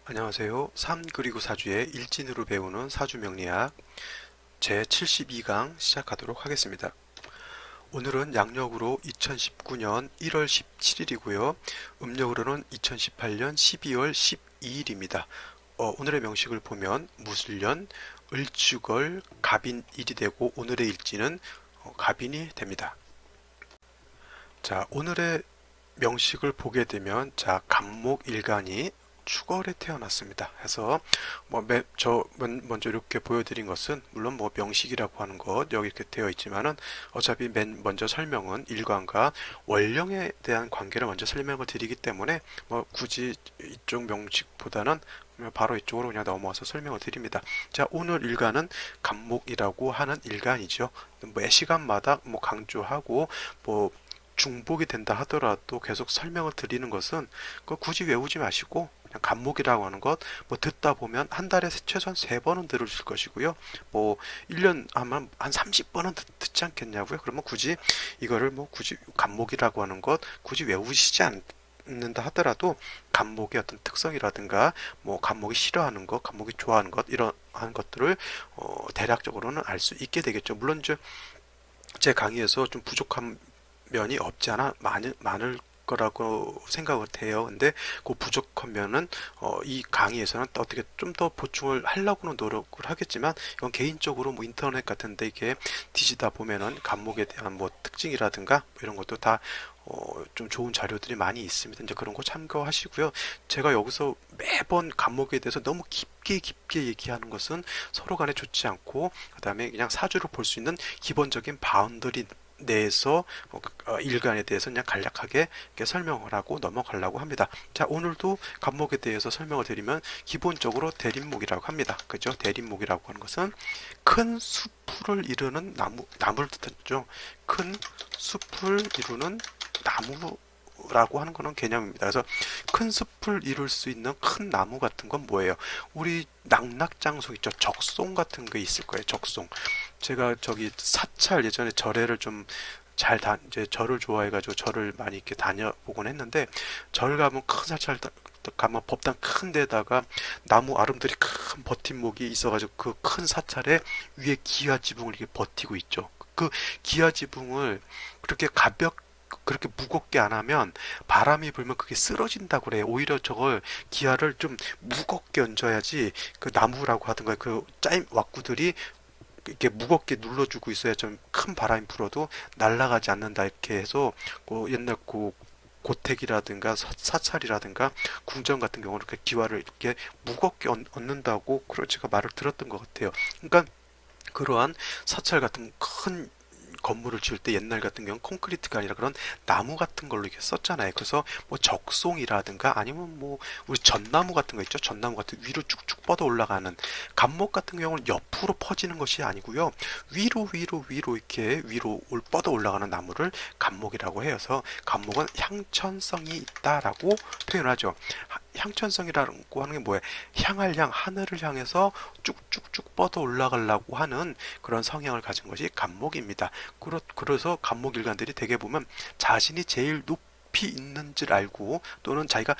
안녕하세요. 3 그리고 4주의 일진으로 배우는 사주명리학 제72강 시작하도록 하겠습니다. 오늘은 양력으로 2019년 1월 17일이고요. 음력으로는 2018년 12월 12일입니다. 오늘의 명식을 보면 무술년, 을축월, 갑인일이 되고 오늘의 일진은 갑인이 됩니다. 자, 오늘의 명식을 보게 되면 갑목일간이 축월에 태어났습니다. 해서 먼저 이렇게 보여드린 것은 물론 명식이라고 하는 것 여기 이렇게 되어 있지만은 어차피 맨 먼저 설명은 일간과 원령에 대한 관계를 먼저 설명을 드리기 때문에 굳이 이쪽 명식보다는 바로 이쪽으로 그냥 넘어와서 설명을 드립니다. 자, 오늘 일간은 갑목이라고 하는 일간이죠. 매 시간마다 강조하고 중복이 된다 하더라도 계속 설명을 드리는 것은 굳이 외우지 마시고 그냥 간목이라고 하는 것 듣다 보면 한 달에 최소한 3번은 들으실 것이고요. 1년 하면 한 30번은 듣지 않겠냐고요. 그러면 굳이 이거를 굳이 간목이라고 하는 것 굳이 외우시지 않는다 하더라도 간목의 어떤 특성이라든가 간목이 싫어하는 것, 간목이 좋아하는 것 이러한 것들을 대략적으로는 알 수 있게 되겠죠. 물론 제 강의에서 좀 부족한 면이 없지 않아 많을 거라고 생각을 해요. 근데 그 부족한 면은 이 강의에서는 어떻게 좀 더 보충을 하려고는 노력을 하겠지만 이건 개인적으로 인터넷 같은 데 이렇게 뒤지다 보면은 간목에 대한 특징이라든가 이런 것도 다 좀 좋은 자료들이 많이 있습니다. 이제 그런 거 참고하시고요. 제가 여기서 매번 간목에 대해서 너무 깊게 얘기하는 것은 서로 간에 좋지 않고, 그 다음에 그냥 사주로 볼 수 있는 기본적인 바운더리 내에서 일간에 대해서 그냥 간략하게 이렇게 설명을 하고 넘어가려고 합니다. 자, 오늘도 간목에 대해서 설명을 드리면 기본적으로 대림목이라고 합니다. 그죠? 대림목이라고 하는 것은 큰 숲을 이루는 나무를 뜻하죠. 큰 숲을 이루는 나무라고 하는 거는 개념입니다. 그래서 큰 숲을 이룰 수 있는 큰 나무 같은 건 뭐예요? 우리 낙낙장송 있죠. 적송 같은 게 있을 거예요. 적송. 제가 저기 사찰 예전에 절에를 좀 이제 절을 좋아해가지고 절을 많이 이렇게 다녀보곤 했는데, 절 가면 큰 사찰 가면 법당 큰 데다가 나무 아름드리 큰 버팀목이 있어가지고 그 큰 사찰에 위에 기아 지붕을 이렇게 버티고 있죠. 그 기아 지붕을 그렇게 무겁게 안 하면 바람이 불면 그게 쓰러진다고 그래요. 오히려 저걸 기아를 좀 무겁게 얹어야지 그 나무라고 하던가 그 짜임 왁구들이 이렇게 무겁게 눌러주고 있어야 좀 큰 바람이 불어도 날아가지 않는다 이렇게 해서 옛날 고택이라든가 사찰이라든가 궁전 같은 경우는 이렇게 기와를 이렇게 무겁게 얹는다고 제가 말을 들었던 것 같아요. 그러니까 그러한 사찰 같은 큰 건물을 지을 때 옛날 같은 경우는 콘크리트가 아니라 그런 나무 같은 걸로 이렇게 썼잖아요. 그래서 적송이라든가 아니면 우리 전나무 같은 거 있죠. 전나무 같은 위로 쭉쭉 뻗어 올라가는 갑목 같은 경우는 옆으로 퍼지는 것이 아니고요. 위로 이렇게 위로 뻗어 올라가는 나무를 갑목이라고 해서 갑목은 향천성이 있다라고 표현하죠. 향천성이라고 하는 게 뭐예요? 하늘을 향해서 쭉쭉쭉 뻗어 올라가려고 하는 그런 성향을 가진 것이 갑목입니다. 그래서 갑목일간들이 대개 보면 자신이 제일 높이 있는 줄 알고, 또는 자기가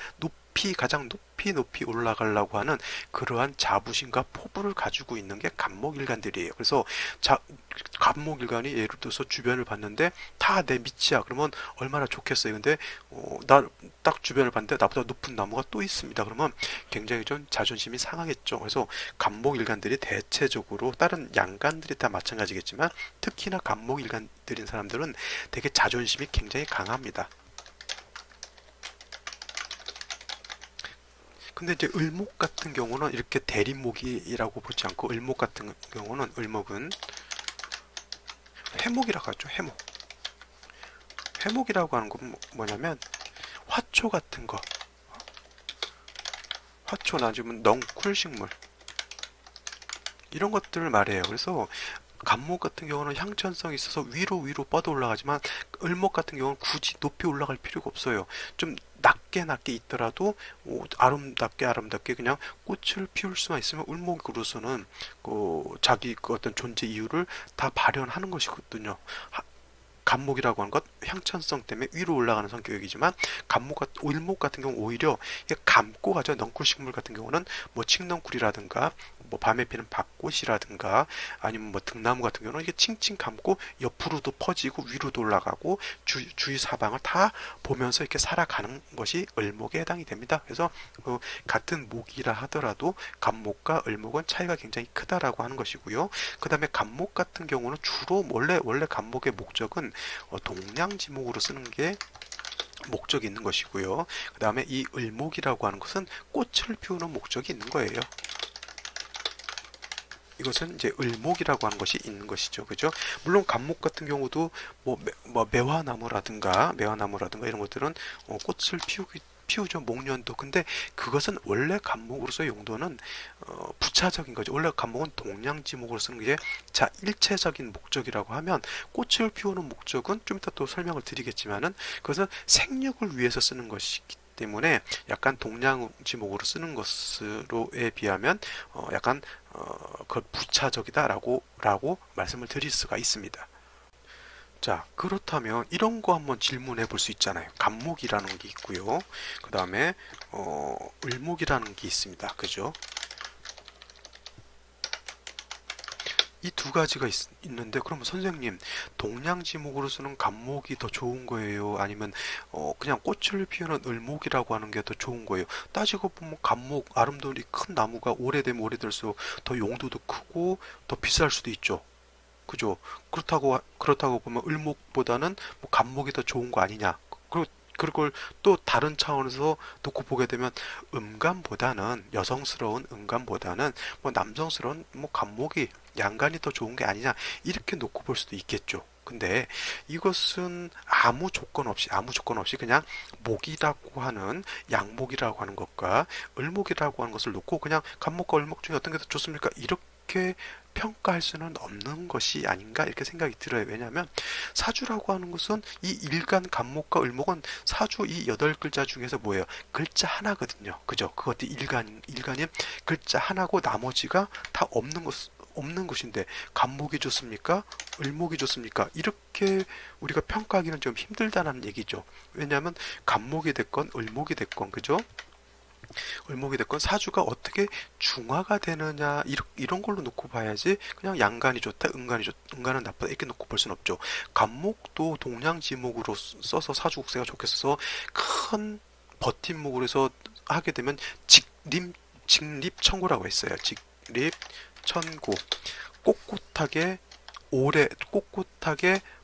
가장 높이 올라가려고 하는 그러한 자부심과 포부를 가지고 있는 게 갑목일간들이에요. 그래서 갑목일간이 예를 들어서 주변을 봤는데 다 내 밑이야. 그러면 얼마나 좋겠어요. 근데 나 딱 주변을 봤는데 나보다 높은 나무가 또 있습니다. 그러면 굉장히 좀 자존심이 상하겠죠. 그래서 갑목일간들이 대체적으로 다른 양간들이 다 마찬가지겠지만 특히나 갑목일간들인 사람들은 되게 자존심이 굉장히 강합니다. 근데 이제 을목 같은 경우는 이렇게 대립목이라고 보지 않고, 을목 같은 경우는 을목은 해목이라고 하죠. 해목이라고 하는 건 뭐냐면 화초 같은 거, 화초나 아니면 넝쿨식물 이런 것들을 말해요. 그래서 갑목 같은 경우는 향천성이 있어서 위로 뻗어 올라가지만 을목 같은 경우는 굳이 높이 올라갈 필요가 없어요. 좀 낮게 있더라도 아름답게 그냥 꽃을 피울 수만 있으면 을목으로서는 자기 어떤 존재 이유를 다 발현하는 것이거든요. 간목이라고 하는 것 향천성 때문에 위로 올라가는 성격이지만 을목 같은 경우 오히려 감고 가죠. 넝쿨식물 같은 경우는 뭐 칡넝쿨이라든가 뭐 밤에 피는 밭꽃이라든가 아니면 뭐 등나무 같은 경우는 이게 칭칭 감고 옆으로도 퍼지고 위로도 올라가고 주위 사방을 다 보면서 이렇게 살아가는 것이 을목에 해당이 됩니다. 그래서 같은 목이라 하더라도 간목과 을목은 차이가 굉장히 크다라고 하는 것이고요. 그 다음에 간목 같은 경우는 주로 원래 간목의 목적은 동량지목으로 쓰는 게 목적이 있는 것이고요. 그 다음에 이 을목이라고 하는 것은 꽃을 피우는 목적이 있는 거예요. 이것은 이제 을목이라고 하는 것이 있는 것이죠. 그죠? 물론 간목 같은 경우도 뭐 매화나무라든가 이런 것들은 꽃을 피우죠. 목련도. 근데 그것은 원래 간목으로서의 용도는 부차적인 거죠. 원래 간목은 동량지목으로 쓰는 게 일체적인 목적이라고 하면 꽃을 피우는 목적은 좀 이따 또 설명을 드리겠지만은 그것은 생육을 위해서 쓰는 것이기 때문에 약간 동량지목으로 쓰는 것으로에 비하면 약간 그 부차적이다라고 말씀을 드릴 수가 있습니다. 자, 그렇다면 이런 거 한번 질문해 볼 수 있잖아요. 간목이라는 게 있고요. 그 다음에 을목이라는 게 있습니다. 그죠? 이 두 가지가 있는데 그러면 선생님 동량지목으로 쓰는 간목이 더 좋은 거예요? 아니면 그냥 꽃을 피우는 을목이라고 하는 게 더 좋은 거예요? 따지고 보면 간목 아름다운 이 큰 나무가 오래되면 오래될수록 더 용도도 크고 더 비쌀 수도 있죠. 그죠? 그렇다고 보면 을목보다는 뭐 간목이 더 좋은 거 아니냐? 그걸 또 다른 차원에서 놓고 보게 되면 여성스러운 음감보다는 뭐 남성스러운 뭐 간목이 양간이 더 좋은 게 아니냐 이렇게 놓고 볼 수도 있겠죠. 근데 이것은 아무 조건 없이 그냥 목이라고 하는 양목이라고 하는 것과 을목이라고 하는 것을 놓고 그냥 간목과 을목 중에 어떤 게 더 좋습니까? 이렇게 평가할 수는 없는 것이 아닌가 이렇게 생각이 들어요. 왜냐하면 사주라고 하는 것은 이 일간 간목과 을목은 사주 이 8글자 중에서 뭐예요? 글자 하나거든요. 그죠? 그것도 일간이 글자 하나고 나머지가 다 없는 것인데 간목이 좋습니까? 을목이 좋습니까? 이렇게 우리가 평가하기는 좀 힘들다는 얘기죠. 왜냐하면 간목이 됐건 을목이 됐건 그죠? 을목이 됐건 사주가 어떻게 중화가 되느냐 이런 걸로 놓고 봐야지 그냥 양간이 좋다 은간은 나쁘다 이렇게 놓고 볼 수는 없죠. 간목도 동량지목으로 써서 사주국세가 좋겠어서 큰 버팀목으로 해서 하게 되면 직립천고라고 했어요. 직립천고 꼿꼿하게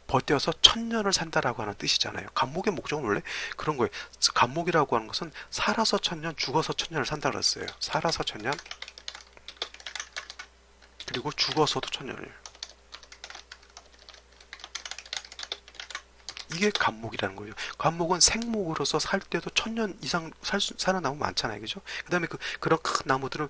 버텨서 1000년을 산다라고 하는 뜻이잖아요. 간목의 목적은 원래 그런 거예요. 간목이라고 하는 것은 살아서 1000년, 죽어서 1000년을 산다 그랬어요. 살아서 1000년, 그리고 죽어서도 1000년을. 이게 간목이라는 거예요. 간목은 생목으로서 살 때도 1000년 이상 사는 나무 많잖아요. 그죠? 그 다음에 그런 큰 나무들은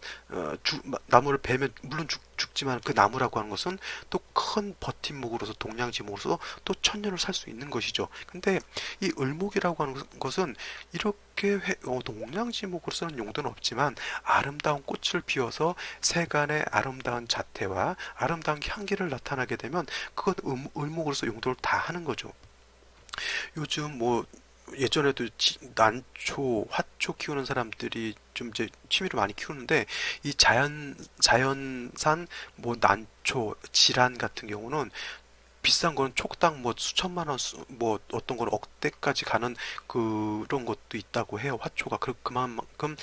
나무를 베면 물론 죽지만 그 나무라고 하는 것은 또 큰 버팀목으로서 동량지목으로서 또 1000년을 살 수 있는 것이죠. 근데 이 을목이라고 하는 것은 이렇게 동량지목으로 쓰는 용도는 없지만 아름다운 꽃을 피워서 세간의 아름다운 자태와 아름다운 향기를 나타나게 되면 그건 을목으로서 용도를 다 하는 거죠. 요즘 뭐 예전에도 난초, 화초 키우는 사람들이 좀 이제 취미로 많이 키우는데 이 자연산 뭐 난초, 질환 같은 경우는 비싼 거는 촉당 뭐 수천만 원, 뭐 어떤 거는 억대까지 가는 그런 것도 있다고 해요. 화초가 그만큼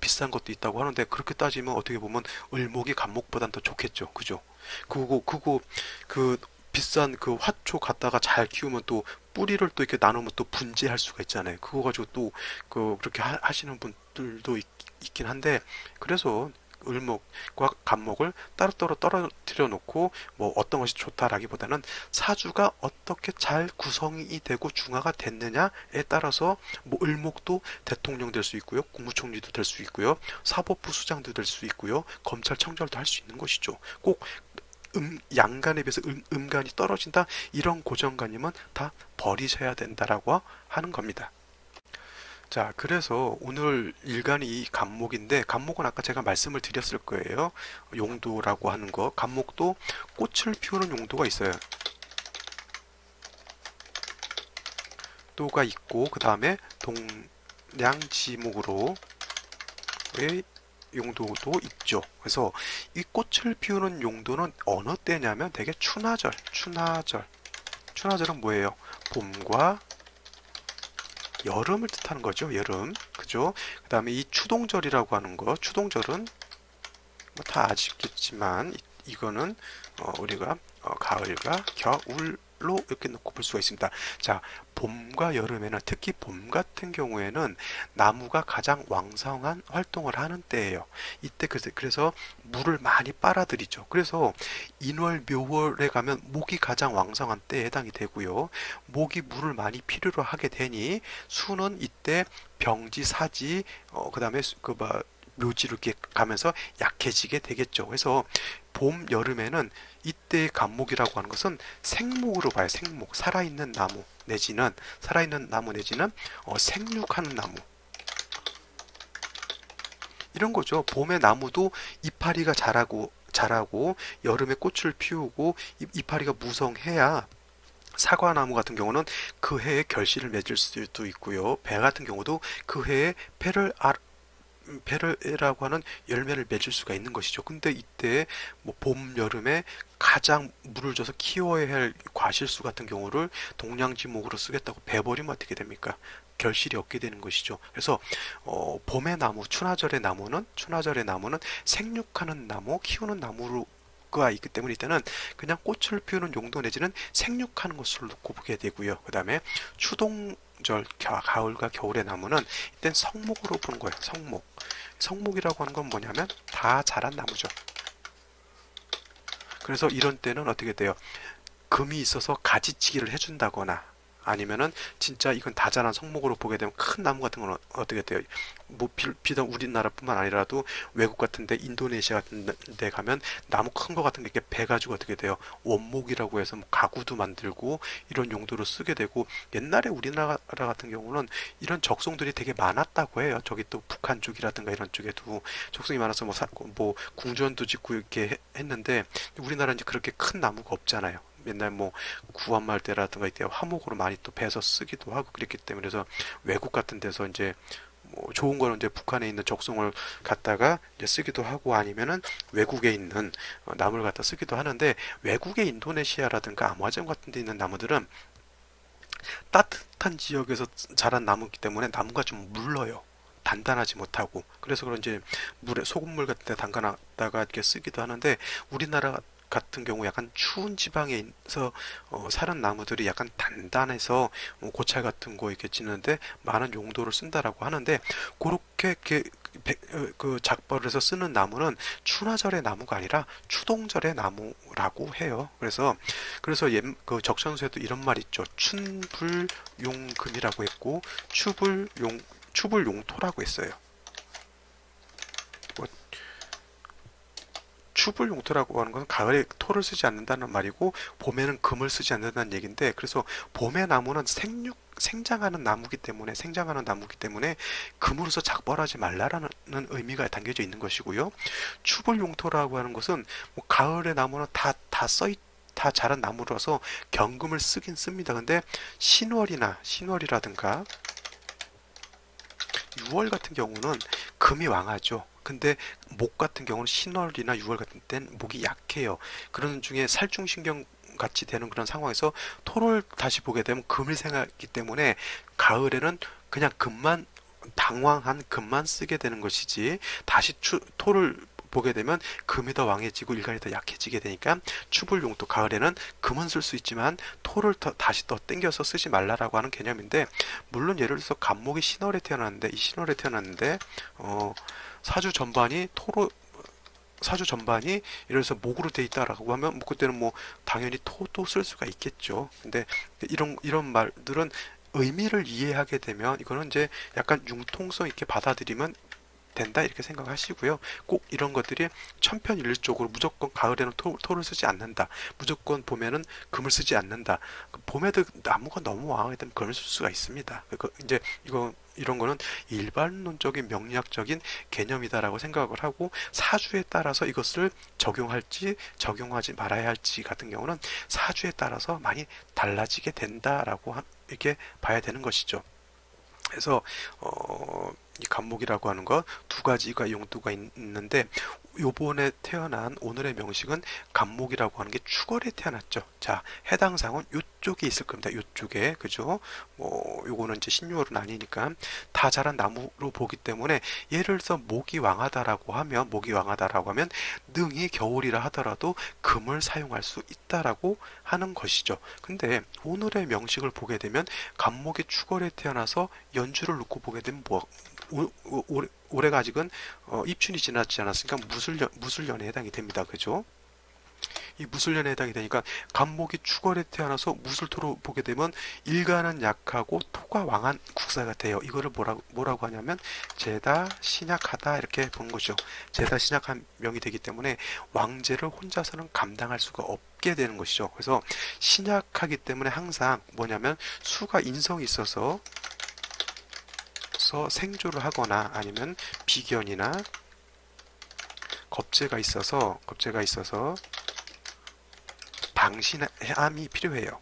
비싼 것도 있다고 하는데 그렇게 따지면 어떻게 보면 을목이 간목보단 더 좋겠죠. 그죠? 그 비싼 그 화초 갖다가 잘 키우면 또 뿌리를 또 이렇게 나누면 또 분재할 수가 있잖아요. 그거 가지고 또 그렇게 하시는 분들도 있긴 한데 그래서 을목과 간목을 따로따로 떨어뜨려 놓고 뭐 어떤 것이 좋다라기보다는 사주가 어떻게 잘 구성이 되고 중화가 됐느냐에 따라서 뭐 을목도 대통령 될 수 있고요, 국무총리도 될 수 있고요, 사법부 수장도 될 수 있고요, 검찰청장도 할 수 있는 것이죠. 꼭 양간에 비해서 음간이 떨어진다 이런 고정관념은 다 버리셔야 된다라고 하는 겁니다. 자, 그래서 오늘 일간이 이 간목인데 간목은 아까 제가 말씀을 드렸을 거예요. 용도라고 하는 거. 간목도 꽃을 피우는 용도가 있어요. 각도가 있고 그 다음에 동량지목으로의 용도도 있죠. 그래서 이 꽃을 피우는 용도는 어느 때냐면 되게 춘하절은 뭐예요? 봄과 여름을 뜻하는 거죠. 여름. 그죠? 그 다음에 이 추동절이라고 하는 거, 추동절은 뭐 다 아시겠지만 이거는 우리가 가을과 겨울로 이렇게 놓고 볼 수가 있습니다. 자, 봄과 여름에는 특히 봄 같은 경우에는 나무가 가장 왕성한 활동을 하는 때예요. 이때 그래서 물을 많이 빨아들이죠. 그래서 인월, 묘월에 가면 목이 가장 왕성한 때에 해당이 되고요. 목이 물을 많이 필요로 하게 되니 수는 이때 병지, 사지, 그 다음에 묘지로 이렇게 가면서 약해지게 되겠죠. 그래서 봄, 여름에는 이때의 감목이라고 하는 것은 생목으로 봐요. 생목. 살아있는 나무 내지는 생육하는 나무. 이런 거죠. 봄에 나무도 이파리가 자라고 여름에 꽃을 피우고 이파리가 무성해야 사과나무 같은 경우는 그 해에 결실을 맺을 수도 있고요. 배 같은 경우도 그 해에 베르라고 하는 열매를 맺을 수가 있는 것이죠. 근데 이때 뭐 봄, 여름에 가장 물을 줘서 키워야 할 과실수 같은 경우를 동량지목으로 쓰겠다고 베버리면 어떻게 됩니까? 결실이 없게 되는 것이죠. 그래서 봄의 나무, 춘하절의 나무는 생육하는 나무, 키우는 나무가 있기 때문에 이때는 그냥 꽃을 피우는 용도 내지는 생육하는 것으로 놓고 보게 되고요. 그 다음에 추동절, 가을과 겨울의 나무는 이땐 성목으로 보는 거예요. 성목이라고 하는 건 뭐냐면 다 자란 나무죠. 그래서 이런 때는 어떻게 돼요? 금이 있어서 가지치기를 해준다거나 아니면은 진짜 이건 다 자란 성목으로 보게 되면 큰 나무 같은 건 어떻게 돼요? 뭐 비단 우리나라뿐만 아니라도 외국 같은데 인도네시아 같은 데 가면 나무 큰 거 같은 게 이렇게 배 가지고 어떻게 돼요? 원목이라고 해서 뭐 가구도 만들고 이런 용도로 쓰게 되고 옛날에 우리나라 같은 경우는 이런 적송들이 되게 많았다고 해요. 저기 또 북한 쪽이라든가 이런 쪽에도 적송이 많아서 뭐 궁전도 짓고 이렇게 했는데 우리나라는 이제 그렇게 큰 나무가 없잖아요. 맨날 뭐 구한말대라든가 이때 화목으로 많이 또 베서 쓰기도 하고 그랬기 때문에 그래서 외국 같은 데서 이제 뭐 좋은 거는 이제 북한에 있는 적송을 갖다가 이제 쓰기도 하고 아니면은 외국에 있는 나무를 갖다 쓰기도 하는데 외국의 인도네시아라든가 아마존 같은 데 있는 나무들은 따뜻한 지역에서 자란 나무이기 때문에 나무가 좀 물러요. 단단하지 못하고 그래서 그런지 물에 소금물 같은 데 담가놨다가 이렇게 쓰기도 하는데 우리나라 같은 경우 약간 추운 지방에서 사는 나무들이 약간 단단해서 고철 같은 거 이렇게 짓는데 많은 용도를 쓴다라고 하는데 그렇게 그 작벌을 해서 쓰는 나무는 춘하절의 나무가 아니라 추동절의 나무라고 해요. 그래서 그 적선수에도 이런 말 있죠. 춘불용금이라고 했고 추불용토라고 했어요. 추불용토라고 하는 것은 가을에 토를 쓰지 않는다는 말이고 봄에는 금을 쓰지 않는다는 얘기인데 그래서 봄의 나무는 생장하는 나무기 때문에 금으로서 작벌하지 말라라는 의미가 담겨져 있는 것이고요. 추불용토라고 하는 것은 뭐 가을의 나무는 다 자란 나무라서 경금을 쓰긴 씁니다. 근데 신월이라든가 6월 같은 경우는 금이 왕하죠. 근데 목 같은 경우는 신월이나 6월 같은 때는 목이 약해요. 그런 중에 살중신경 같이 되는 그런 상황에서 토를 다시 보게 되면 금을 생각하기 때문에 가을에는 그냥 당황한 금만 쓰게 되는 것이지 다시 토를 보게 되면 금이 더 왕해지고 일간이 더 약해지게 되니까 추불용토 가을에는 금은 쓸 수 있지만 토를 다시 더 땡겨서 쓰지 말라라고 하는 개념인데 물론 예를 들어서 간목이 신월에 태어났는데 사주 전반이 예를 들어서 목으로 돼 있다라고 하면 뭐 그때는 뭐 당연히 토도 쓸 수가 있겠죠. 근데 이런 말들은 의미를 이해하게 되면 이거는 이제 약간 융통성 있게 받아들이면 된다 이렇게 생각하시고요. 꼭 이런 것들이 천편일률적으로 무조건 가을에는 토를 쓰지 않는다. 무조건 봄에는 금을 쓰지 않는다. 봄에도 나무가 너무 왕하게 되면 금을 쓸 수가 있습니다. 이제 이거 이런 거는 일반론적인 명리학적인 개념이다라고 생각을 하고 사주에 따라서 이것을 적용할지 적용하지 말아야 할지 같은 경우는 사주에 따라서 많이 달라지게 된다라고 이렇게 봐야 되는 것이죠. 그래서 이 간목이라고 하는 거 두 가지가 용도가 있는데 요번에 태어난 오늘의 명식은 간목이라고 하는 게 축월에 태어났죠. 자, 해당 상은 요쪽에 있을 겁니다. 요쪽에, 그죠? 요거는 이제 신유어로 나뉘니까 다 자란 나무로 보기 때문에 예를 들어서 목이 왕하다라고 하면 능이 겨울이라 하더라도 금을 사용할 수 있다라고 하는 것이죠. 근데 오늘의 명식을 보게 되면 간목이 축월에 태어나서 연주를 놓고 보게 되면 올해가 아직은 입춘이 지나지 않았으니까 무술년에 해당이 됩니다. 그죠? 이 무술년에 해당이 되니까 간목이 축월에 태어나서 무술토로 보게 되면 일간은 약하고 토가 왕한 국사가 돼요. 이거를 뭐라고 하냐면 제다 신약하다 이렇게 보는 거죠. 제다 신약한 명이 되기 때문에 왕제를 혼자서는 감당할 수가 없게 되는 것이죠. 그래서 신약하기 때문에 항상 뭐냐면 수가 인성이 있어서 생조를 하거나 아니면 비견이나 겁재가 있어서 방신함이 필요해요.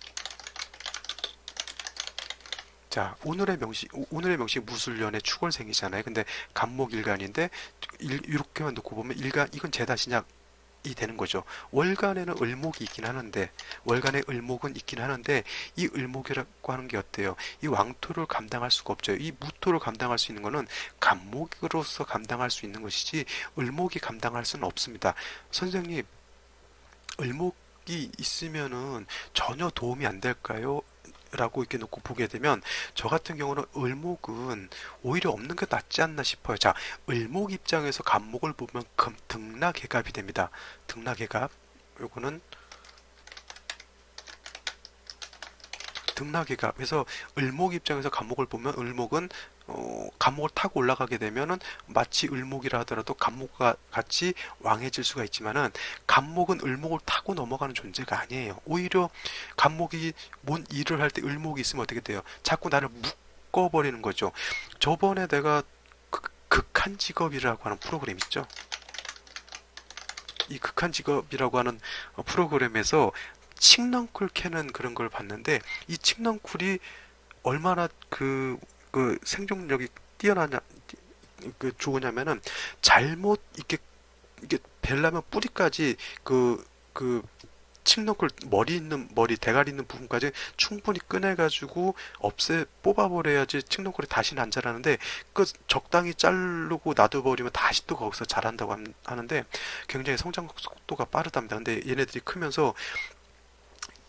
자, 오늘의 명식 무술년의 축월생이잖아요. 근데 간목일간인데 이렇게만 놓고 보면 일간 이건 제다신약 이 되는 거죠. 월간에는 을목이 있긴 하는데 이 을목이라고 하는 게 어때요? 이 왕토를 감당할 수가 없죠. 이 무토를 감당할 수 있는 거는 간목으로서 감당할 수 있는 것이지 을목이 감당할 수는 없습니다. 선생님, 을목이 있으면은 전혀 도움이 안 될까요? 라고 이렇게 놓고 보게 되면 저 같은 경우는 을목은 오히려 없는 게 낫지 않나 싶어요. 자, 을목 입장에서 간목을 보면 등락해갑이 됩니다. 등락해갑, 요거는 등락해갑. 그래서 을목 입장에서 간목을 보면 을목은 간목을 타고 올라가게 되면은 마치 을목이라 하더라도 간목과 같이 왕해질 수가 있지만은 간목은 을목을 타고 넘어가는 존재가 아니에요. 오히려 간목이 뭔 일을 할 때 을목이 있으면 어떻게 돼요? 자꾸 나를 묶어버리는 거죠. 저번에 내가 극한 직업이라고 하는 프로그램 있죠. 이 극한 직업이라고 하는 프로그램에서 칡넝쿨 캐는 그런 걸 봤는데 이 칡넝쿨이 얼마나 생존력이 뛰어나냐 좋으냐면은 잘못 이게 벨라면 뿌리까지 칡넝쿨 대가리 있는 부분까지 충분히 꺼내가지고 뽑아버려야지 칡넝쿨이 다시는 안 자라는데 적당히 자르고 놔둬버리면 다시 또 거기서 자란다고 하는데 굉장히 성장 속도가 빠르답니다. 근데 얘네들이 크면서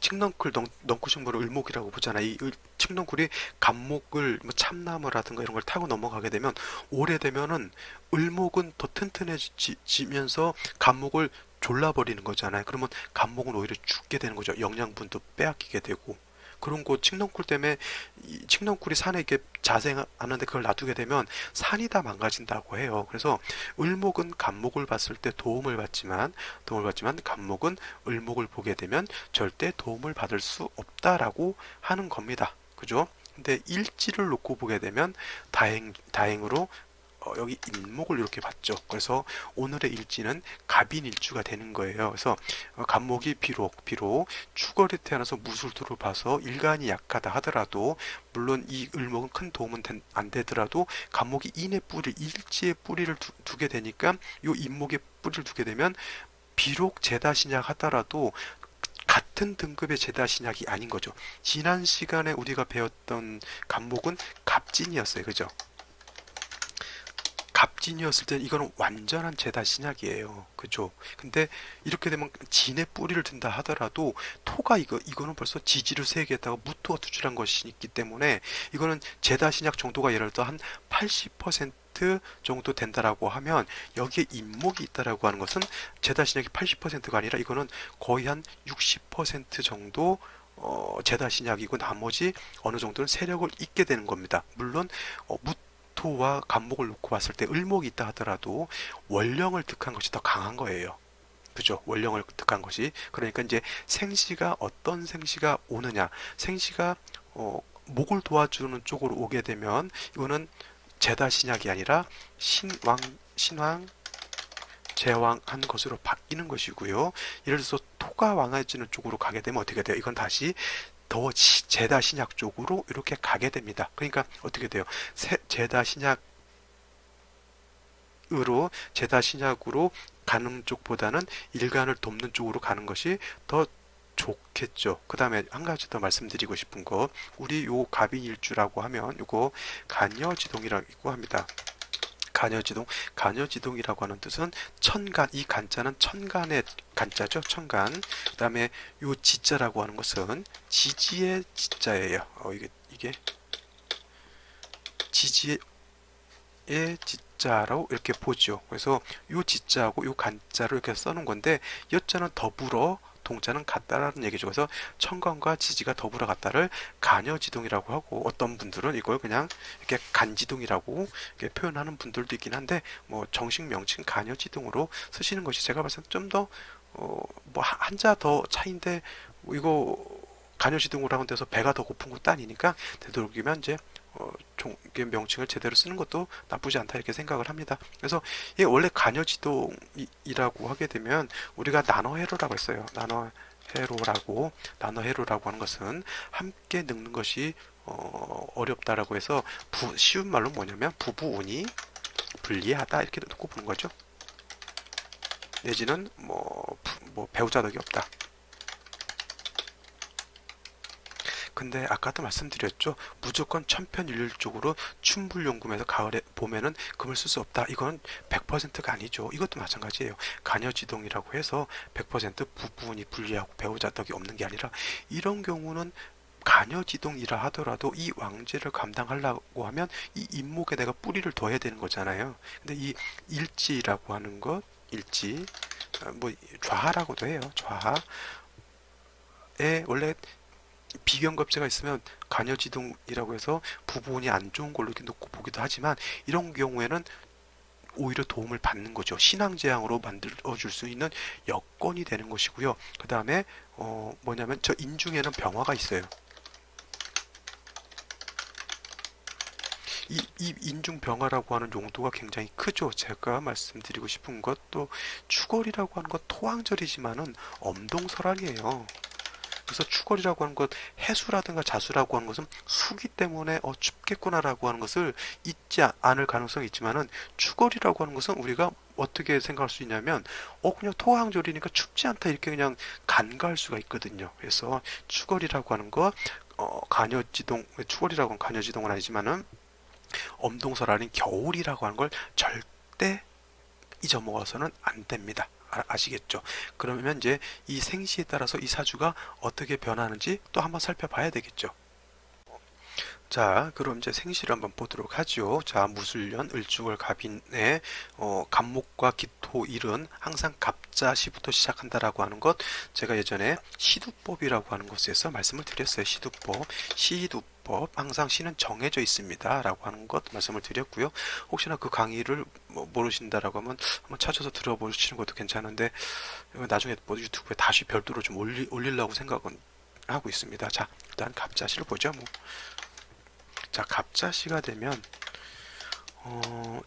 칡넝쿨 넝쿨식물을 을목이라고 보잖아. 이 칡넝쿨이 간목을 뭐 참나무라든가 이런 걸 타고 넘어가게 되면 오래되면은 을목은 더 튼튼해지면서 간목을 졸라버리는 거잖아요. 그러면 간목은 오히려 죽게 되는 거죠. 영양분도 빼앗기게 되고. 그런 거 칡넝쿨 때문에 칡넝쿨이 산에 이렇게 자생하는데 그걸 놔두게 되면 산이 다 망가진다고 해요. 그래서 을목은 간목을 봤을 때 도움을 받지만 간목은 을목을 보게 되면 절대 도움을 받을 수 없다라고 하는 겁니다. 그죠? 근데 일지를 놓고 보게 되면 다행으로 여기 인목을 이렇게 봤죠. 그래서 오늘의 일지는 갑인일주가 되는 거예요. 그래서 간목이 비록 축월에 태어나서 무술토를 봐서 일간이 약하다 하더라도 물론 이 을목은 큰 도움은 안 되더라도 간목이 일지의 뿌리를 두게 되니까 이 인목의 뿌리를 두게 되면 비록 제다신약 하더라도 같은 등급의 제다신약이 아닌 거죠. 지난 시간에 우리가 배웠던 간목은 갑진이었어요. 그죠? 갑진이었을 때 이거는 완전한 제다 신약이에요. 그죠? 근데 이렇게 되면 진의 뿌리를 든다 하더라도 토가 이거는 벌써 지지를 세개했다고 무토가 투출한 것이 있기 때문에 이거는 제다 신약 정도가 예를 들어 한 80% 정도 된다라고 하면 여기에 인목이 있다라고 하는 것은 제다 신약이 80%가 아니라 이거는 거의 한 60% 정도 제다 신약이고 나머지 어느 정도는 세력을 잇게 되는 겁니다. 물론 토와 간목을 놓고 봤을 때 을목이 있다 하더라도 원령을 득한 것이 더 강한 거예요. 그죠? 원령을 득한 것이. 그러니까 이제 어떤 생시가 오느냐. 생시가 목을 도와주는 쪽으로 오게 되면 이거는 제다 신약이 아니라 신왕 제왕한 것으로 바뀌는 것이고요. 예를 들어서 토가 왕해지는 쪽으로 가게 되면 어떻게 돼요? 이건 다시 더 제다 신약 쪽으로 이렇게 가게 됩니다. 그러니까 어떻게 돼요? 제다 신약으로 가는 쪽보다는 일간을 돕는 쪽으로 가는 것이 더 좋겠죠. 그 다음에 한 가지 더 말씀드리고 싶은 거, 우리 요 갑인일주라고 하면 요거 간여지동이라고 합니다. 간여지동이라고 하는 뜻은 천간, 이 간자는 천간의 간자죠. 천간. 그 다음에 요 지자라고 하는 것은 지지의 지자예요. 이게 지지의 지자로 이렇게 보죠. 그래서 요 지자하고 요 간자로 이렇게 써는 건데, 여자는 더불어, 동자는 같다라는 얘기죠. 그래서 천간과 지지가 더불어 같다를 간여지동이라고 하고, 어떤 분들은 이걸 그냥 이렇게 간지동이라고 이렇게 표현하는 분들도 있긴 한데, 뭐 정식 명칭 간여지동으로 쓰시는 것이 제가 봤을 때 좀 더 뭐 한자 더 차인데, 뭐 이거 간여지동으로 하는 데서 배가 더 고픈 것도 아니니까 되도록이면 이제 종의 명칭을 제대로 쓰는 것도 나쁘지 않다 이렇게 생각을 합니다. 그래서 이게 원래 간여지동이라고 하게 되면 우리가 나눠해로라고 했어요. 나눠해로라고 하는 것은 함께 늙는 것이 어렵다라고 해서 쉬운 말로 뭐냐면 부부운이 불리하다 이렇게 놓고 보는 거죠. 내지는 뭐 배우자 덕이 없다. 근데 아까도 말씀드렸죠. 무조건 천편일률적으로 춘불용금에서 가을에 봄에는 금을 쓸 수 없다. 이건 100%가 아니죠. 이것도 마찬가지예요. 간여지동이라고 해서 100% 부부운이 불리하고 배우자 덕이 없는 게 아니라, 이런 경우는 간여지동이라 하더라도 이 왕제를 감당하려고 하면 이 인목에 내가 뿌리를 둬야 되는 거잖아요. 근데 이 일지라고 하는 것, 일지, 뭐 좌하라고도 해요. 좌하에 원래 비견겁제가 있으면 간여지동이라고 해서 부부운이 안 좋은 걸로 이렇게 놓고 보기도 하지만, 이런 경우에는 오히려 도움을 받는 거죠. 신앙재앙으로 만들어줄 수 있는 여건이 되는 것이고요. 그 다음에 뭐냐면 저 인중에는 병화가 있어요. 이 인중병화라고 하는 용도가 굉장히 크죠. 제가 말씀드리고 싶은 것도, 추걸이라고 하는 건 토왕절이지만은 엄동설환이에요. 그래서 추걸이라고 하는 것, 해수라든가 자수라고 하는 것은 수기 때문에 춥겠구나라고 하는 것을 잊지 않을 가능성이 있지만은, 추걸이라고 하는 것은 우리가 어떻게 생각할 수 있냐면 그냥 토항절이니까 춥지 않다 이렇게 그냥 간과할 수가 있거든요. 그래서 추걸이라고 하는 것, 추걸이라고 하는 간여지동은 아니지만은 엄동설하는 겨울이라고 하는 걸 절대 잊어먹어서는 안 됩니다. 아시겠죠? 그러면 이제 이 생시에 따라서 이 사주가 어떻게 변하는지 또 한번 살펴봐야 되겠죠. 자, 그럼 이제 생시를 한번 보도록 하죠. 자, 무술년, 을주월, 갑인의 갑목과 기토일은 항상 갑자시부터 시작한다라고 하는 것, 제가 예전에 시두법이라고 하는 것에서 말씀을 드렸어요. 시두법, 항상 시는 정해져 있습니다 라고 하는 것 말씀을 드렸고요. 혹시나 그 강의를 모르신다라고 하면 한번 찾아서 들어보시는 것도 괜찮은데, 나중에 유튜브에 다시 별도로 좀 올리려고 생각은 하고 있습니다. 자, 일단 갑자시를 보죠. 자, 갑자시가 되면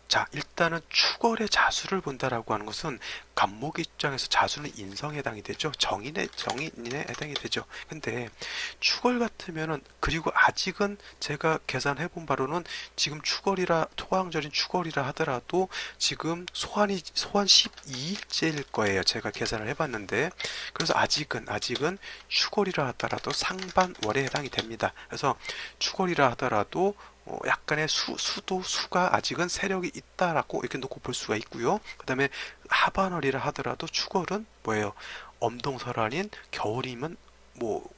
자, 일단은 추걸의 자수를 본다라고 하는 것은 갑목 입장에서 자수는 인성에 해당이 되죠. 정인에 해당이 되죠. 근데 추걸 같으면은, 그리고 아직은 제가 계산해 본 바로는 지금 토왕절인 추걸이라 하더라도 지금 소환 12일째일 거예요. 제가 계산을 해봤는데, 그래서 아직은 추걸이라 하더라도 상반월에 해당이 됩니다. 그래서 추걸이라 하더라도 약간의 수가 아직은 세력이 있다라고 이렇게 놓고 볼 수가 있고요. 그 다음에 하반월이라 하더라도 추걸은 뭐예요? 엄동설환인 겨울이면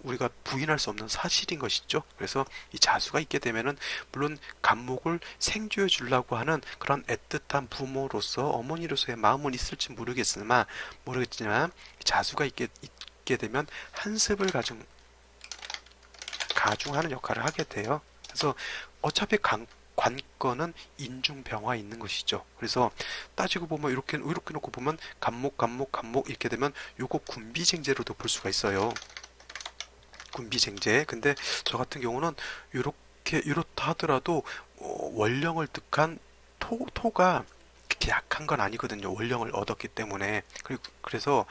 우리가 부인할 수 없는 사실인 것이죠. 그래서 이 자수가 있게 되면은, 물론 갑목을 생존해 주려고 하는 그런 애틋한 부모로서, 어머니로서의 마음은 있을지 모르겠지만 자수가 있게 되면 한습을 가중하는 역할을 하게 돼요. 그래서 어차피 관건은 인중병화 있는 것이죠. 그래서 따지고 보면 이렇게 놓고 보면 갑목 이렇게 되면 요거 군비쟁제로도 볼 수가 있어요. 군비쟁제. 근데 저 같은 경우는 이렇다 하더라도 원령을 득한 토가 그렇게 약한 건 아니거든요. 원령을 얻었기 때문에. 그래서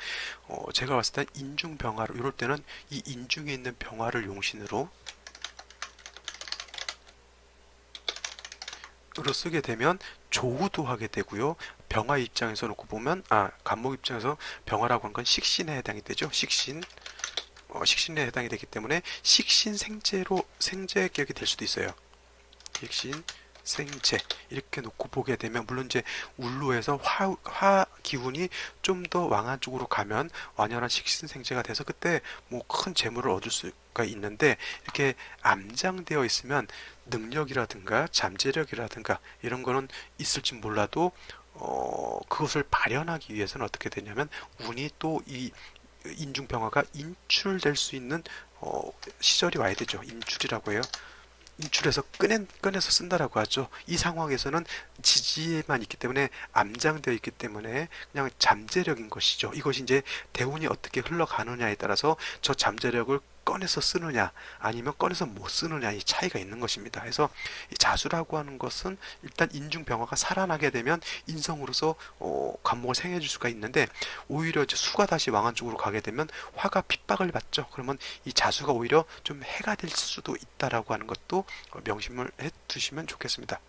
제가 봤을 때 인중병화로, 이럴 때는 이 인중에 있는 병화를 용신으로 쓰게 되면 조우도 하게 되고요. 병화 입장에서 놓고 보면, 간목 입장에서 병화라고 하는 건 식신에 해당이 되죠. 식신에 해당이 되기 때문에 식신 생재 격이 될 수도 있어요. 식신 생재 이렇게 놓고 보게 되면, 물론 이제 울로에서 화 기운이 좀 더 왕한 쪽으로 가면 완연한 식신생재가 돼서 그때 뭐 큰 재물을 얻을 수가 있는데, 이렇게 암장되어 있으면 능력이라든가 잠재력이라든가 이런 거는 있을지 몰라도 그것을 발현하기 위해서는 어떻게 되냐면, 운이 또 이 인중병화가 인출될 수 있는 시절이 와야 되죠. 인출이라고 해요. 인출해서 꺼내서 쓴다라고 하죠. 이 상황에서는 지지에만 있기 때문에, 암장되어 있기 때문에 그냥 잠재력인 것이죠. 이것이 이제 대운이 어떻게 흘러가느냐에 따라서 저 잠재력을 꺼내서 쓰느냐 아니면 꺼내서 못 쓰느냐, 이 차이가 있는 것입니다. 그래서 이 자수라고 하는 것은 일단 인중병화가 살아나게 되면 인성으로서 간목을 생해줄 수가 있는데, 오히려 이제 수가 다시 왕한 쪽으로 가게 되면 화가 핍박을 받죠. 그러면 이 자수가 오히려 좀 해가 될 수도 있다라고 하는 것도 명심을 해 두시면 좋겠습니다.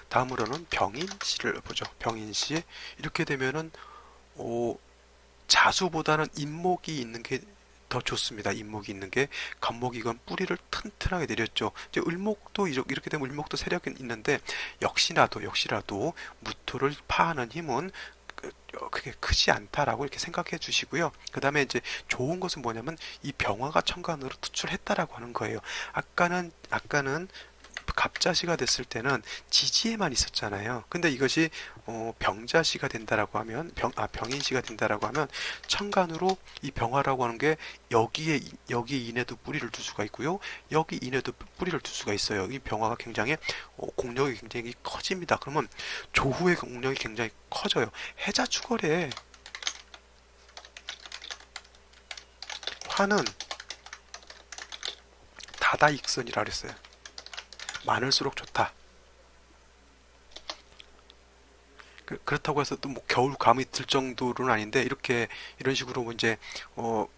다음으로는 병인시를 보죠. 병인시, 이렇게 되면은 자수보다는 인목이 있는 게 더 좋습니다. 인목이 있는 게. 간목이건 뿌리를 튼튼하게 내렸죠. 이제 을목도 이렇게 되면 을목도 세력은 있는데, 역시라도 무토를 파하는 힘은 그게 크지 않다라고 이렇게 생각해 주시고요. 그 다음에 이제 좋은 것은 뭐냐면, 이 병화가 천간으로 투출했다라고 하는 거예요. 아까는 갑자시가 됐을 때는 지지에만 있었잖아요. 근데 이것이 병자시가 된다라고 하면, 병인시가 된다라고 하면 천간으로 이 병화라고 하는 게 여기에 인해도 뿌리를 둘 수가 있고요. 여기 인해도 뿌리를 둘 수가 있어요. 이 병화가 굉장히 공력이 굉장히 커집니다. 그러면 조후의 공력이 굉장히 커져요. 해자축월에 화는 다다익선이라 그랬어요. 많을수록 좋다. 그렇다고 해서 또 뭐 겨울 감이 들 정도로는 아닌데, 이런 식으로 뭐 이제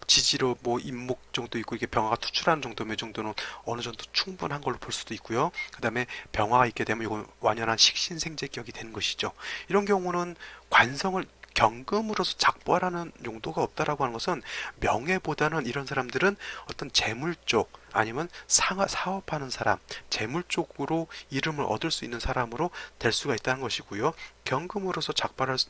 지지로 뭐 인목 정도 있고, 이게 병화가 투출하는 정도는 어느 정도 충분한 걸로 볼 수도 있고요. 그 다음에 병화가 있게 되면 이건 완연한 식신생재격이 되는 것이죠. 이런 경우는 관성을 경금으로서 작부하라는 용도가 없다라고 하는 것은, 명예보다는 이런 사람들은 어떤 재물 쪽 아니면 사업하는 사람, 재물 쪽으로 이름을 얻을 수 있는 사람으로 될 수가 있다는 것이고요. 경금으로서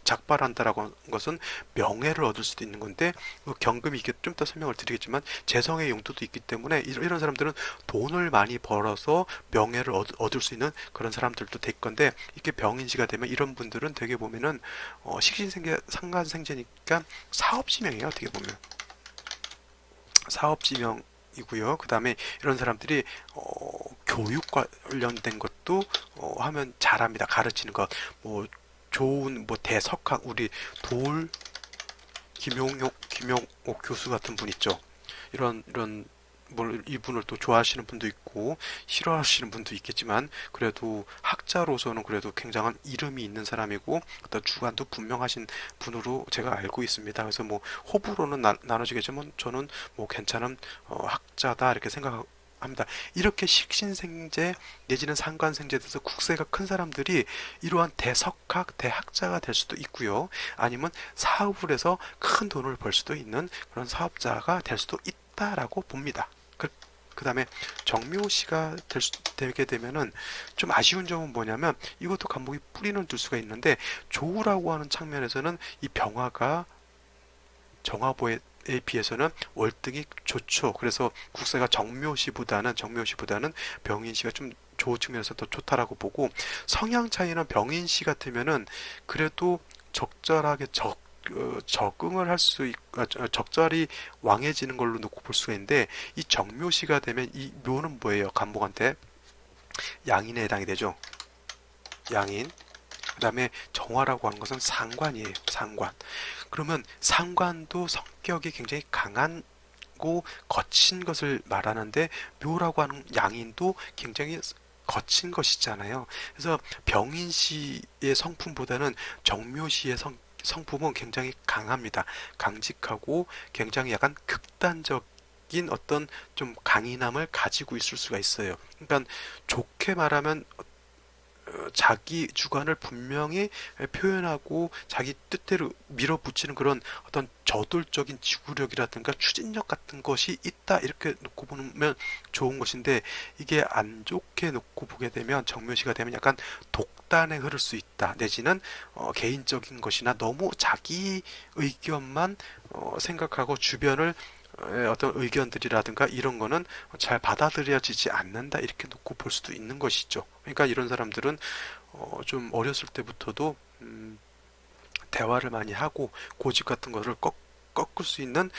작발한다라고 하는 것은 명예를 얻을 수도 있는 건데, 그 경금이 이게 좀 더 설명을 드리겠지만 재성의 용도도 있기 때문에, 이런 사람들은 돈을 많이 벌어서 명예를 얻을 수 있는 그런 사람들도 될 건데, 이렇게 병인시가 되면 이런 분들은 되게 보면은 식신생계 상간생제니까 사업지명이에요. 어떻게 보면 사업지명이고요. 그 다음에 이런 사람들이 교육 관련된 것도 하면 잘합니다. 가르치는 것, 뭐 좋은 뭐 대석학, 우리 김용옥 교수 같은 분 있죠. 이런 뭘 이분을 또 좋아하시는 분도 있고 싫어하시는 분도 있겠지만, 그래도 학자로서는 그래도 굉장한 이름이 있는 사람이고, 어떤 주관도 분명하신 분으로 제가 알고 있습니다. 그래서 뭐 호불호는 나눠지겠지만 저는 뭐 괜찮은 학자다 이렇게 생각합니다. 이렇게 식신생재 내지는 상관생재에 대해서 국세가 큰 사람들이 이러한 대석학, 대학자가 될 수도 있고요. 아니면 사업을 해서 큰 돈을 벌 수도 있는 그런 사업자가 될 수도 있다라고 봅니다. 그 다음에 정묘시가 되게 되면은 좀 아쉬운 점은 뭐냐면, 이것도 간목이 뿌리는 둘 수가 있는데, 조우라고 하는 측면에서는 이 병화가 정화보에 비해서는 월등히 좋죠. 그래서 국세가 정묘시보다는 병인시가 좀 좋은 측면에서 더 좋다라고 보고, 성향 차이는 병인시 같으면은 그래도 적절하게 적응을 할 수 있고, 적절히 왕해지는 걸로 놓고 볼 수가 있는데, 이 정묘시가 되면 이 묘는 뭐예요? 간목한테 양인에 해당이 되죠. 양인. 그 다음에 정화라고 하는 것은 상관이에요. 상관. 그러면 상관도 성격이 굉장히 강한 고 거친 것을 말하는데 묘라고 하는 양인도 굉장히 거친 것이잖아요. 그래서 병인시의 성품보다는 정묘시의 성품은 굉장히 강합니다. 강직하고 굉장히 약간 극단적인 어떤 좀 강인함을 가지고 있을 수가 있어요. 그러니까 좋게 말하면 자기 주관을 분명히 표현하고 자기 뜻대로 밀어붙이는 그런 어떤 저돌적인 지구력이라든가 추진력 같은 것이 있다 이렇게 놓고 보면 좋은 것인데, 이게 안 좋게 놓고 보게 되면 정묘시가 되면 약간 독단에 흐를 수 있다, 내지는 개인적인 것이나 너무 자기 의견만 생각하고 주변을 어떤 의견들이라든가 이런 거는 잘 받아들여지지 않는다 이렇게 놓고 볼 수도 있는 것이죠. 그러니까 이런 사람들은 좀 어렸을 때부터도 대화를 많이 하고 고집 같은 거를 꺾을 수 있는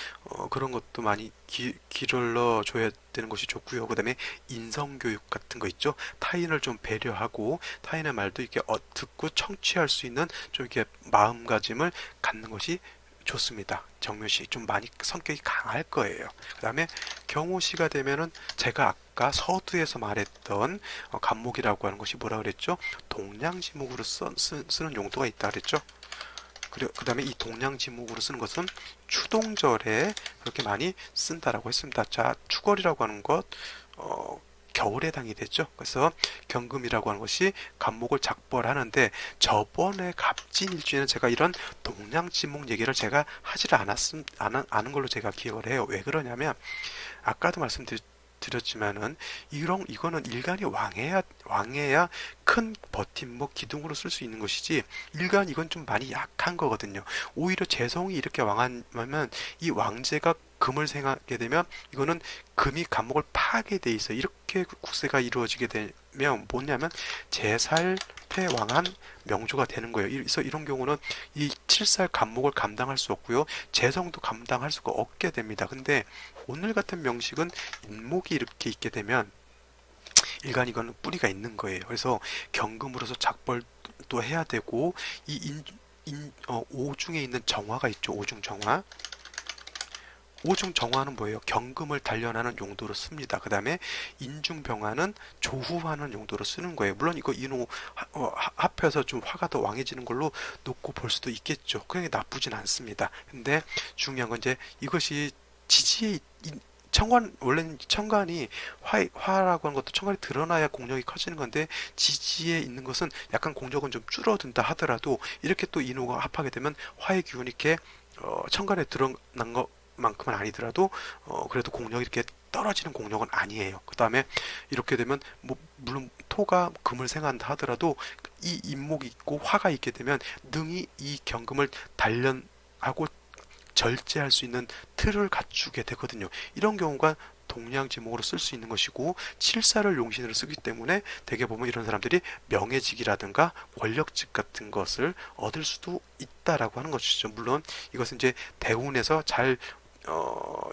그런 것도 많이 길러 줘야 되는 것이 좋고요. 그 다음에 인성교육 같은 거 있죠. 타인을 좀 배려하고 타인의 말도 이렇게 듣고 청취할 수 있는 좀 이렇게 마음가짐을 갖는 것이 좋습니다. 정묘시 좀 많이 성격이 강할 거예요. 그 다음에 경호시가 되면은 제가 아까 서두에서 말했던 간목이라고 하는 것이 뭐라 그랬죠? 동량지목으로 쓰는 용도가 있다 그랬죠? 그리고 그 다음에 이 동량지목으로 쓰는 것은 추동절에 그렇게 많이 쓴다라고 했습니다. 자, 추걸이라고 하는 것 겨울에 해당이 되죠. 그래서 경금이라고 하는 것이 간목을 작벌하는데, 저번에 갑진일주에는 제가 이런 동량지목 얘기를 제가 하지를 않은 걸로 제가 기억을 해요. 왜 그러냐면 아까도 말씀드렸지만은 이거는 일간이 왕해야 큰 버팀목 기둥으로 쓸 수 있는 것이지, 일간 이건 좀 많이 약한 거거든요. 오히려 재성이 이렇게 왕하면 이 왕제가 금을 생하게 되면 이거는 금이 간목을 파하게 돼 있어요. 이렇게 국세가 이루어지게 되면 뭐냐면 제살패왕한 명조가 되는 거예요. 그래서 이런 경우는 이 칠살 간목을 감당할 수 없고요, 재성도 감당할 수가 없게 됩니다. 근데 오늘 같은 명식은 인목이 이렇게 있게 되면 일간 이거는 뿌리가 있는 거예요. 그래서 경금으로서 작벌도 해야 되고, 오중에 있는 정화가 있죠. 오중정화. 오중정화는 뭐예요? 경금을 단련하는 용도로 씁니다. 그 다음에 인중병화는 조후하는 용도로 쓰는 거예요. 물론 이거 인호 합해서 좀 화가 더 왕해지는 걸로 놓고 볼 수도 있겠죠. 그게 나쁘진 않습니다. 근데 중요한 건 이제 이것이 지지에 원래는 청간이 화라고 하는 것도 청간이 드러나야 공력이 커지는 건데, 지지에 있는 것은 약간 공력은 좀 줄어든다 하더라도 이렇게 또 인호가 합하게 되면 화의 기운이 이렇게 청간에 드러난 것만큼은 아니더라도 그래도 공력이 이렇게 떨어지는 공력은 아니에요. 그 다음에 이렇게 되면 물론 토가 금을 생한다 하더라도 이 인목이 있고 화가 있게 되면 능히 이 경금을 단련하고 절제할 수 있는 틀을 갖추게 되거든요. 이런 경우가 동량지목으로 쓸 수 있는 것이고, 칠사를 용신으로 쓰기 때문에 대개 보면 이런 사람들이 명예직이라든가 권력직 같은 것을 얻을 수도 있다라고 하는 것이죠. 물론 이것은 이제 대운에서 잘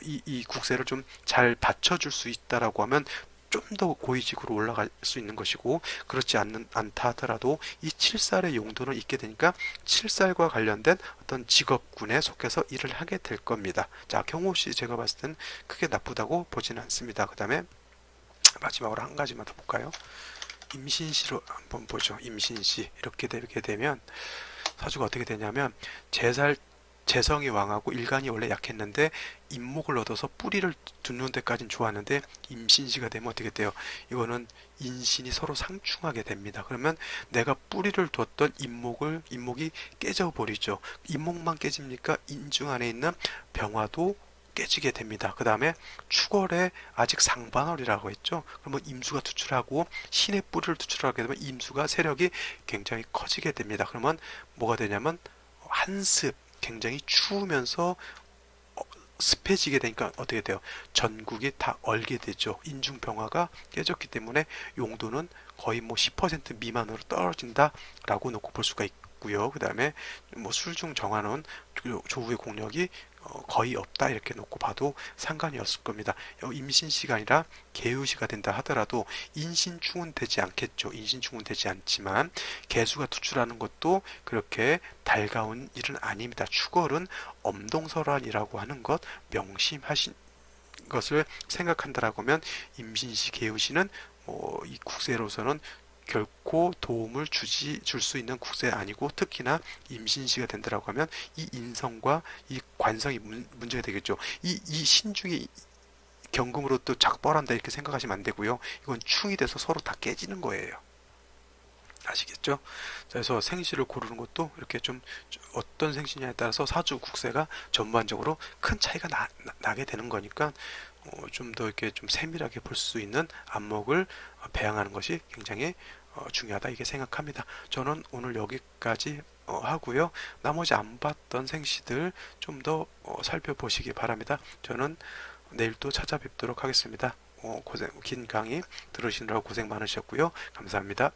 이 국세를 좀 잘 받쳐줄 수 있다라고 하면 좀 더 고위직으로 올라갈 수 있는 것이고, 그렇지 않다 하더라도 이 칠살의 용도는 있게 되니까 칠살과 관련된 어떤 직업군에 속해서 일을 하게 될 겁니다. 자, 경호시 제가 봤을 땐 크게 나쁘다고 보지는 않습니다. 그 다음에 마지막으로 한 가지만 더 볼까요? 임신시로 한번 보죠. 임신시 이렇게 되게 되면 사주가 어떻게 되냐면, 재성이 왕하고 일간이 원래 약했는데 인목을 얻어서 뿌리를 두는 데까지는 좋았는데, 임신시가 되면 어떻게 돼요? 이거는 인신이 서로 상충하게 됩니다. 그러면 내가 뿌리를 뒀던 인목이 깨져버리죠. 인목만 깨집니까? 인중 안에 있는 병화도 깨지게 됩니다. 그 다음에 축월에 아직 상반월이라고 했죠. 그러면 임수가 투출하고 신의 뿌리를 투출하게 되면 임수가 세력이 굉장히 커지게 됩니다. 그러면 뭐가 되냐면 한습, 굉장히 추우면서 습해지게 되니까 어떻게 돼요? 전국이 다 얼게 되죠. 인중병화가 깨졌기 때문에 용도는 거의 10% 미만으로 떨어진다라고 놓고 볼 수가 있고요. 그 다음에 술중정화는 조후의 공력이 거의 없다 이렇게 놓고 봐도 상관이 없을 겁니다. 임신시가 아니라 개유시가 된다 하더라도 인신충은 되지 않겠죠. 인신충은 되지 않지만 개수가 투출하는 것도 그렇게 달가운 일은 아닙니다. 축월은 엄동설환이라고 하는 것 명심하시는 것을 생각한다라고 하면 임신시, 개우시는 이 국세로서는 결코 도움을 줄 수 있는 국세 아니고, 특히나 임신시가 된다라고 하면 이 인성과 이 관성이 문제가 되겠죠. 이 신중이 경금으로 또 작벌한다 이렇게 생각하시면 안 되고요. 이건 충이 돼서 서로 다 깨지는 거예요. 아시겠죠? 그래서 생시를 고르는 것도 이렇게 좀 어떤 생시냐에 따라서 사주 국세가 전반적으로 큰 차이가 나게 되는 거니까 좀 더 이렇게 좀 세밀하게 볼 수 있는 안목을 배양하는 것이 굉장히 중요하다 이게 생각합니다. 저는 오늘 여기까지 하고요. 나머지 안 봤던 생시들 좀 더 살펴보시기 바랍니다. 저는 내일 또 찾아뵙도록 하겠습니다. 긴 강의 들으시느라고 고생 많으셨고요. 감사합니다.